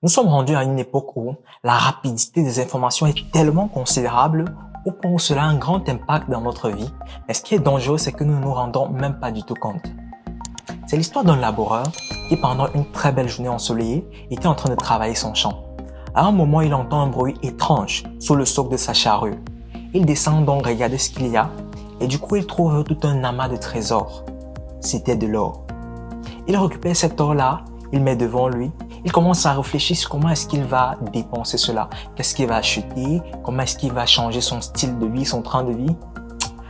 Nous sommes rendus à une époque où la rapidité des informations est tellement considérable au point où cela a un grand impact dans notre vie. Mais ce qui est dangereux, c'est que nous ne nous rendons même pas du tout compte. C'est l'histoire d'un laboureur qui, pendant une très belle journée ensoleillée, était en train de travailler son champ. À un moment, il entend un bruit étrange sous le socle de sa charrue. Il descend donc regarder ce qu'il y a et du coup, il trouve tout un amas de trésors. C'était de l'or. Il récupère cet or-là, il met devant lui. Il commence à réfléchir sur comment est-ce qu'il va dépenser cela. Qu'est-ce qu'il va acheter? Comment est-ce qu'il va changer son style de vie, son train de vie?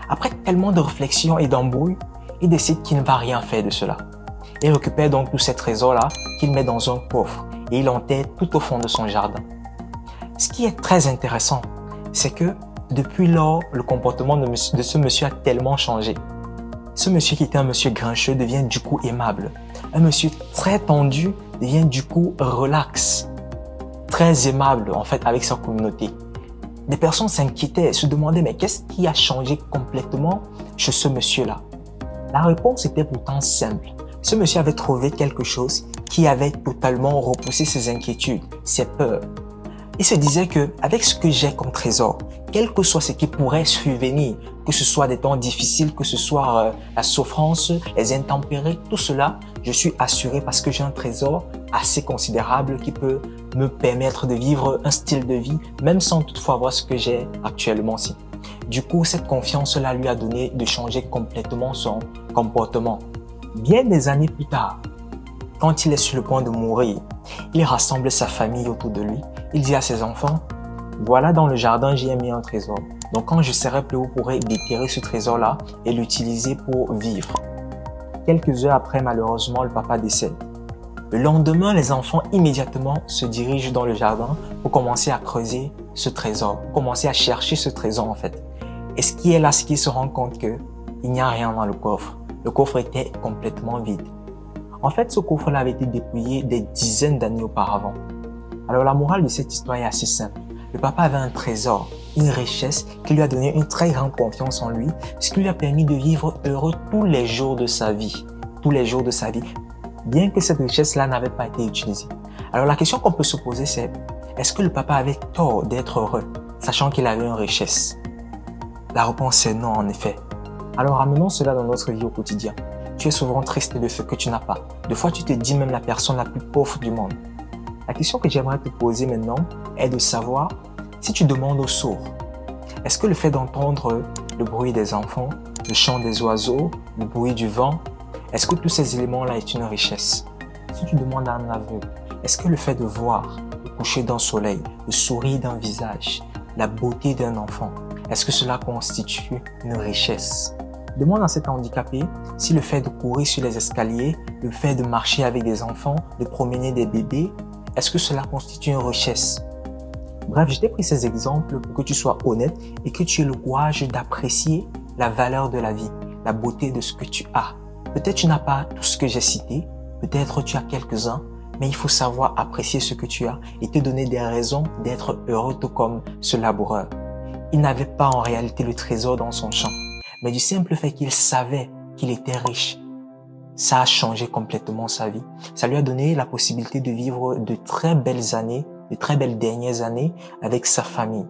Après tellement de réflexions et d'embrouilles, il décide qu'il ne va rien faire de cela. Il récupère donc tous ces trésors-là qu'il met dans un coffre et il enterre tout au fond de son jardin. Ce qui est très intéressant, c'est que depuis lors, le comportement de ce monsieur a tellement changé. Ce monsieur qui était un monsieur grincheux devient du coup aimable. Un monsieur très tendu devient du coup relax, très aimable en fait avec sa communauté. Des personnes s'inquiétaient, se demandaient mais qu'est-ce qui a changé complètement chez ce monsieur-là? La réponse était pourtant simple. Ce monsieur avait trouvé quelque chose qui avait totalement repoussé ses inquiétudes, ses peurs. Il se disait que avec ce que j'ai comme trésor, quel que soit ce qui pourrait survenir, que ce soit des temps difficiles, que ce soit la souffrance, les intempéries, tout cela, je suis assuré parce que j'ai un trésor assez considérable qui peut me permettre de vivre un style de vie, même sans toutefois avoir ce que j'ai actuellement aussi. Du coup, cette confiance-là lui a donné de changer complètement son comportement. Bien des années plus tard, quand il est sur le point de mourir, il rassemble sa famille autour de lui. Il dit à ses enfants, voilà dans le jardin, j'y ai mis un trésor. Donc quand je serai plus haut, vous pourrez déterrer ce trésor-là et l'utiliser pour vivre. Quelques heures après, malheureusement, le papa décède. Le lendemain, les enfants immédiatement se dirigent dans le jardin pour commencer à creuser ce trésor, pour commencer à chercher ce trésor en fait. Et ce qui est là, c'est qu'ils se rendent compte qu'il n'y a rien dans le coffre. Le coffre était complètement vide. En fait, ce coffre-là avait été dépouillé des dizaines d'années auparavant. Alors la morale de cette histoire est assez simple. Le papa avait un trésor, une richesse qui lui a donné une très grande confiance en lui, ce qui lui a permis de vivre heureux tous les jours de sa vie. Tous les jours de sa vie, bien que cette richesse-là n'avait pas été utilisée. Alors la question qu'on peut se poser c'est, est-ce que le papa avait tort d'être heureux, sachant qu'il avait une richesse? La réponse est non en effet. Alors ramenons cela dans notre vie au quotidien. Tu es souvent triste de ce que tu n'as pas. Des fois tu te dis même la personne la plus pauvre du monde. La question que j'aimerais te poser maintenant est de savoir si tu demandes aux sourds, est-ce que le fait d'entendre le bruit des enfants, le chant des oiseaux, le bruit du vent, est-ce que tous ces éléments-là est une richesse? Si tu demandes à un aveugle, est-ce que le fait de voir le coucher d'un soleil, le sourire d'un visage, la beauté d'un enfant, est-ce que cela constitue une richesse? Demande à cet handicapé si le fait de courir sur les escaliers, le fait de marcher avec des enfants, de promener des bébés, est-ce que cela constitue une richesse? Bref, je t'ai pris ces exemples pour que tu sois honnête et que tu aies le courage d'apprécier la valeur de la vie, la beauté de ce que tu as. Peut-être tu n'as pas tout ce que j'ai cité, peut-être tu as quelques-uns, mais il faut savoir apprécier ce que tu as et te donner des raisons d'être heureux tout comme ce laboureur. Il n'avait pas en réalité le trésor dans son champ, mais du simple fait qu'il savait qu'il était riche, ça a changé complètement sa vie. Ça lui a donné la possibilité de vivre de très belles années, de très belles dernières années avec sa famille.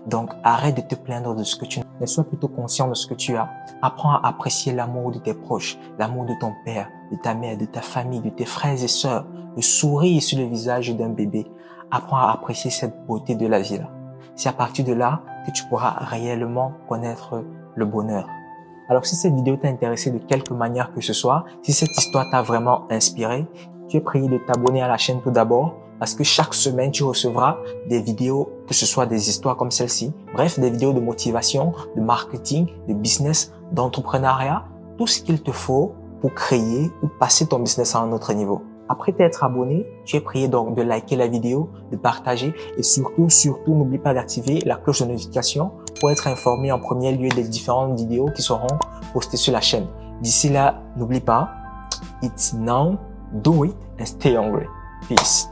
Donc, arrête de te plaindre de ce que tu n'as, mais sois plutôt conscient de ce que tu as. Apprends à apprécier l'amour de tes proches, l'amour de ton père, de ta mère, de ta famille, de tes frères et sœurs, le sourire sur le visage d'un bébé. Apprends à apprécier cette beauté de la vie-là. C'est à partir de là que tu pourras réellement connaître le bonheur. Alors si cette vidéo t'a intéressé de quelque manière que ce soit, si cette histoire t'a vraiment inspiré, tu es prié de t'abonner à la chaîne tout d'abord parce que chaque semaine tu recevras des vidéos, que ce soit des histoires comme celle-ci, bref des vidéos de motivation, de marketing, de business, d'entrepreneuriat, tout ce qu'il te faut pour créer ou passer ton business à un autre niveau. Après t'être abonné, tu es prié donc de liker la vidéo, de partager et surtout, n'oublie pas d'activer la cloche de notification pour être informé en premier lieu des différentes vidéos qui seront postées sur la chaîne. D'ici là, n'oublie pas, it's now, do it and stay hungry. Peace.